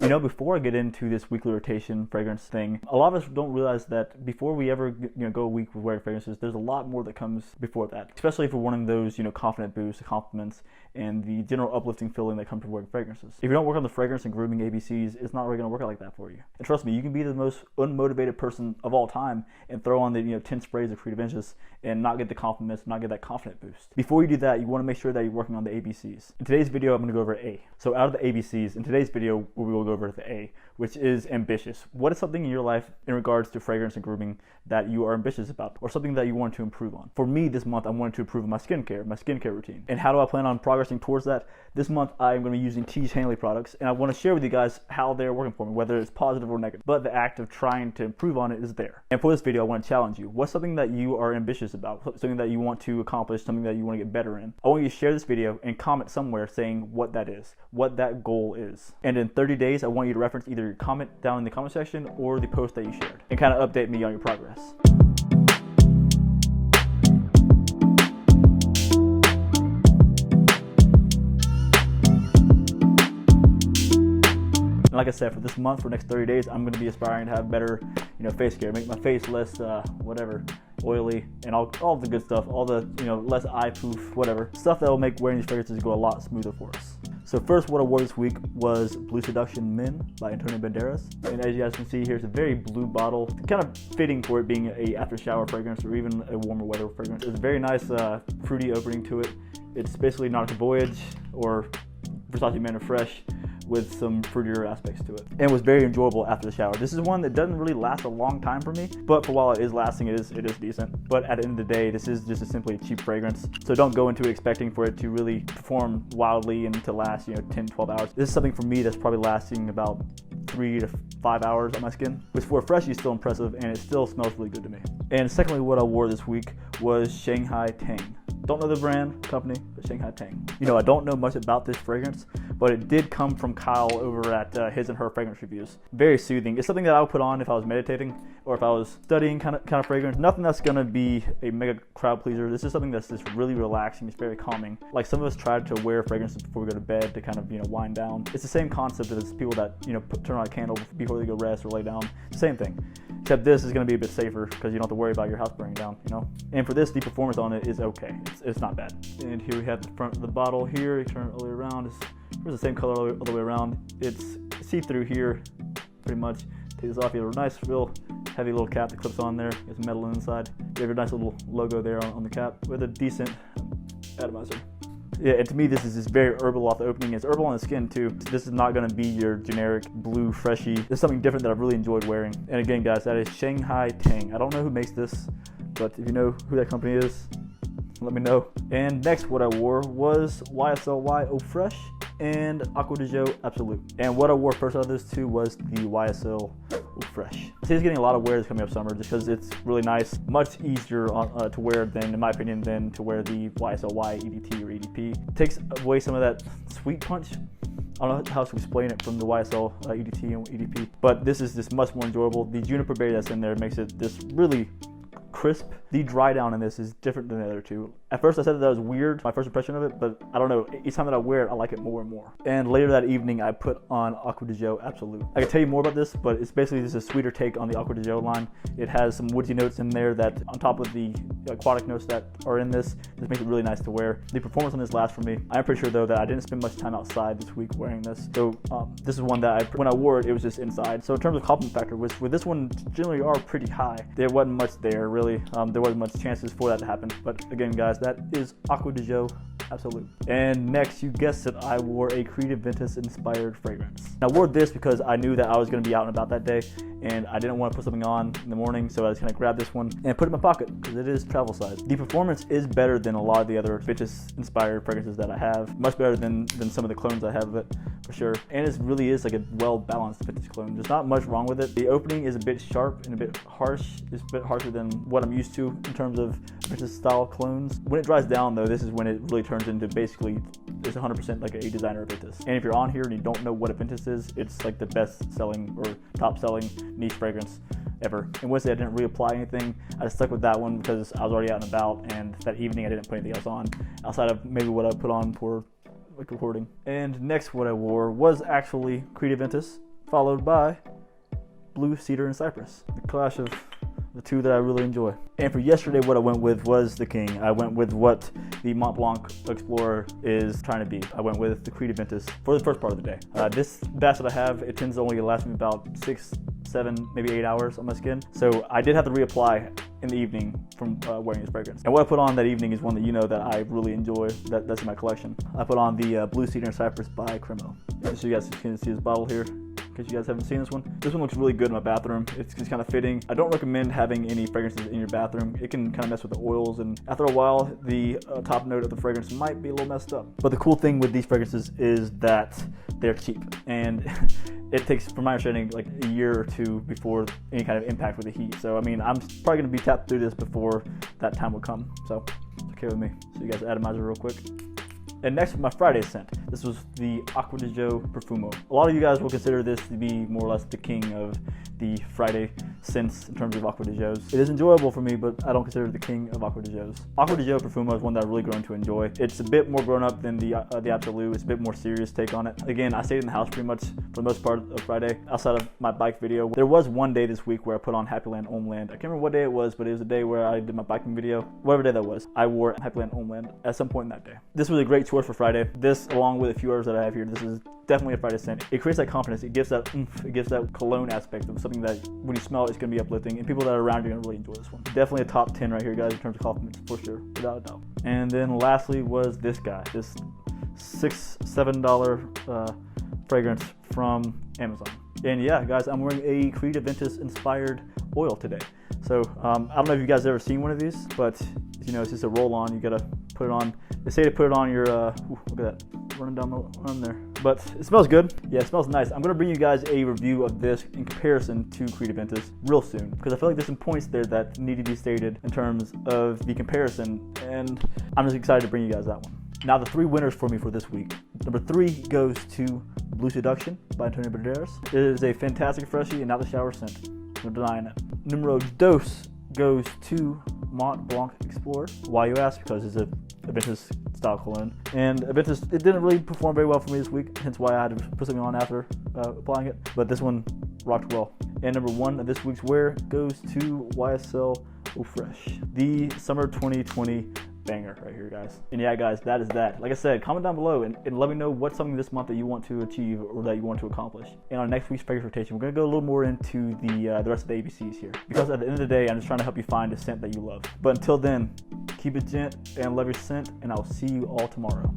You know, before I get into this weekly rotation fragrance thing, a lot of us don't realize that before we ever go a week with wearing fragrances, there's a lot more that comes before that. Especially if we're wanting those confident boosts, compliments, and the general uplifting feeling that comes from wearing fragrances. If you don't work on the fragrance and grooming ABCs, it's not really going to work out like that for you. And trust me, you can be the most unmotivated person of all time and throw on the 10 sprays of Creative Ventus and not get the compliments, not get that confident boost. Before you do that, you want to make sure that you're working on the ABCs. In today's video, I'm going to go over A. So out of the ABCs, in today's video, we will go over the A, which is ambitious. What is something in your life in regards to fragrance and grooming that you are ambitious about, or something that you want to improve on? For me, this month, I wanted to improve my skincare routine. And how do I plan on progressing towards that? This month, I am going to be using T. Hanley products, and I want to share with you guys how they're working for me, whether it's positive or negative. But the act of trying to improve on it is there. And for this video, I want to challenge you. What's something that you are ambitious about? Something that you want to accomplish, something that you want to get better in? I want you to share this video and comment somewhere saying what that is, what that goal is. And in 30 days, I want you to reference either your comment down in the comment section or the post that you shared, and kind of update me on your progress. Like I said, for this month, for the next 30 days, I'm going to be aspiring to have better, face care, make my face less, oily, and all the good stuff, all the, less eye poof, whatever. Stuff that will make wearing these fragrances go a lot smoother for us. So first, what I wore this week was Blue Seduction Men by Antonio Banderas. And as you guys can see, here's a very blue bottle, kind of fitting for it being a after shower fragrance or even a warmer weather fragrance. It's a very nice, fruity opening to it. It's basically Nautica Voyage or Versace Men Fresh with some fruitier aspects to it, and was very enjoyable after the shower. This is one that doesn't really last a long time for me, but for while it is lasting, it is decent. But at the end of the day, this is just simply a cheap fragrance, so don't go into it expecting for it to really perform wildly and to last 10, 12 hours. This is something for me that's probably lasting about 3 to 5 hours on my skin, which for a freshie is still impressive, and it still smells really good to me. And secondly, what I wore this week was Shanghai Tang. Don't know the brand, company, but Shanghai Tang. I don't know much about this fragrance, but it did come from Kyle over at his and her fragrance reviews. Very soothing. It's something that I would put on if I was meditating or if I was studying kind of fragrance. Nothing that's gonna be a mega crowd pleaser. This is something that's just really relaxing. It's very calming. Like some of us try to wear fragrances before we go to bed to kind of wind down. It's the same concept as people that turn on a candle before they go rest or lay down. Same thing. Except this is going to be a bit safer because you don't have to worry about your house burning down, And for this, the performance on it is okay. It's not bad. And here we have the front of the bottle here. You turn it all the way around. It's the same color all the way around. It's see-through here, pretty much. Take this off. You have a nice, real heavy little cap that clips on there. There's metal inside. You have your nice little logo there on the cap with a decent atomizer. Yeah, and to me, this is just very herbal off the opening. It's herbal on the skin too. This is not going to be your generic blue freshie. This is something different that I've really enjoyed wearing. And again, guys, that is Shanghai Tang. I don't know who makes this, but if you know who that company is, let me know. And next, what I wore was YSL Eau Fresh and Acqua di Gio Absolu. And what I wore first out of those two was the YSL Eau Fresh. I see it's getting a lot of wear coming up summer just because it's really nice, much easier to wear than, in my opinion, than to wear the YSL EDT or EDP. It takes away some of that sweet punch. I don't know how to explain it from the YSL EDT and EDP, but this is just much more enjoyable. The juniper berry that's in there makes it this really crisp. The dry down in this is different than the other two. At first I said that was weird, my first impression of it, but I don't know, each time that I wear it, I like it more and more. And later that evening, I put on Acqua di Gio Absolu. I can tell you more about this, but it's basically just a sweeter take on the Acqua di Gio line. It has some woodsy notes in there that, on top of the aquatic notes that are in this makes it really nice to wear. The performance on this lasts for me. I'm pretty sure though that I didn't spend much time outside this week wearing this. So this is one that when I wore it, it was just inside. So in terms of compliment factor, which with this one generally are pretty high, there wasn't much there really. There wasn't much chances for that to happen. But again, guys, that is Acqua di Gio Absolu. And next, you guessed it, I wore a Creative Ventus inspired fragrance. I wore this because I knew that I was going to be out and about that day, and I didn't want to put something on in the morning, so I just kind of grabbed this one and put it in my pocket because it is travel size. The performance is better than a lot of the other Ventus inspired fragrances that I have. Much better than some of the clones I have of it, for sure. And it really is like a well-balanced Ventus clone. There's not much wrong with it. The opening is a bit sharp and a bit harsh. It's a bit harsher than what I'm used to in terms of Ventus style clones. When it dries down though, this is when it really turns into basically it's 100% like a designer Aventus. And if you're on here and you don't know what Aventus is, it's like the best selling or top selling niche fragrance ever. And Wednesday I didn't reapply anything. I just stuck with that one because I was already out and about, and that evening I didn't put anything else on outside of maybe what I put on for like recording. And next what I wore was actually Creative Ventus followed by blue, cedar, and cypress. The clash of the two that I really enjoy. And for yesterday, what I went with was the king. I went with what the Mont Blanc Explorer is trying to be. I went with the Creed Aventus for the first part of the day. This batch that I have, it tends to only last me about 6, 7, maybe 8 hours on my skin. So I did have to reapply in the evening from wearing this fragrance. And what I put on that evening is one that you know that I really enjoy, that's in my collection. I put on the Blue Cedar and Cypress by Cremo. Just so you guys can see this bottle here, in case you guys haven't seen this one. This one looks really good in my bathroom. It's just kind of fitting. I don't recommend having any fragrances in your bathroom. It can kind of mess with the oils, and after a while, the top note of the fragrance might be a little messed up. But the cool thing with these fragrances is that they're cheap, and it takes, from my understanding, like a year or two before any kind of impact with the heat. So I mean, I'm probably gonna be tapped through this before that time will come. So it's okay with me. So you guys atomize it real quick. And next, my Friday scent. This was the Acqua di Gio Profumo. A lot of you guys will consider this to be more or less the king of the Friday scents in terms of Acqua di Gios. It is enjoyable for me, but I don't consider it the king of Acqua di Gios. Acqua di Gio Profumo is one that I've really grown to enjoy. It's a bit more grown up than the ABSOLU. It's a bit more serious take on it. Again, I stayed in the house pretty much for the most part of Friday, outside of my bike video. There was one day this week where I put on Happyland Homeland. I can't remember what day it was, but it was a day where I did my biking video. Whatever day that was, I wore Happyland Homeland at some point in that day. This was a great choice for Friday. This, along with a few others that I have here, this is definitely a Friday scent. It creates that confidence. It gives that oomph. It gives that cologne aspect of something that when you smell it, it's going to be uplifting, and people that are around you are going to really enjoy this one. Definitely a top 10 right here, guys, in terms of compliments, for sure, without a doubt. And then lastly was this guy, this $6, $7 fragrance from Amazon. And yeah, guys, I'm wearing a Creed Aventus inspired oil today. So I don't know if you guys have ever seen one of these, but you know, it's just a roll-on. You gotta put it on. They say to put it on your. Look at that, running down the run there. But it smells good. Yeah, it smells nice. I'm gonna bring you guys a review of this in comparison to Creed Aventus real soon, because I feel like there's some points there that need to be stated in terms of the comparison, and I'm just excited to bring you guys that one. Now, the 3 winners for me for this week. Number 3 goes to Blue SEDUCTION by Antonio Banderas. It is a fantastic freshie and not the shower scent. No denying it. Numero 2 goes to Mont Blanc Explorer. Why, you ask? Because it's a Aventus style cologne. And Aventus, it didn't really perform very well for me this week, hence why I had to put something on after applying it. But this one rocked well. And number 1 of this week's wear goes to YSL Eau Fraiche, the summer 2020 banger right here, guys. And yeah, guys, that is that. Like I said, comment down below and let me know what's something this month that you want to achieve or that you want to accomplish. And on next week's fragrance rotation, we're gonna go a little more into the rest of the ABCs here, because at the end of the day, I'm just trying to help you find a scent that you love. But until then, keep it gent and love your scent, and I'll see you all tomorrow.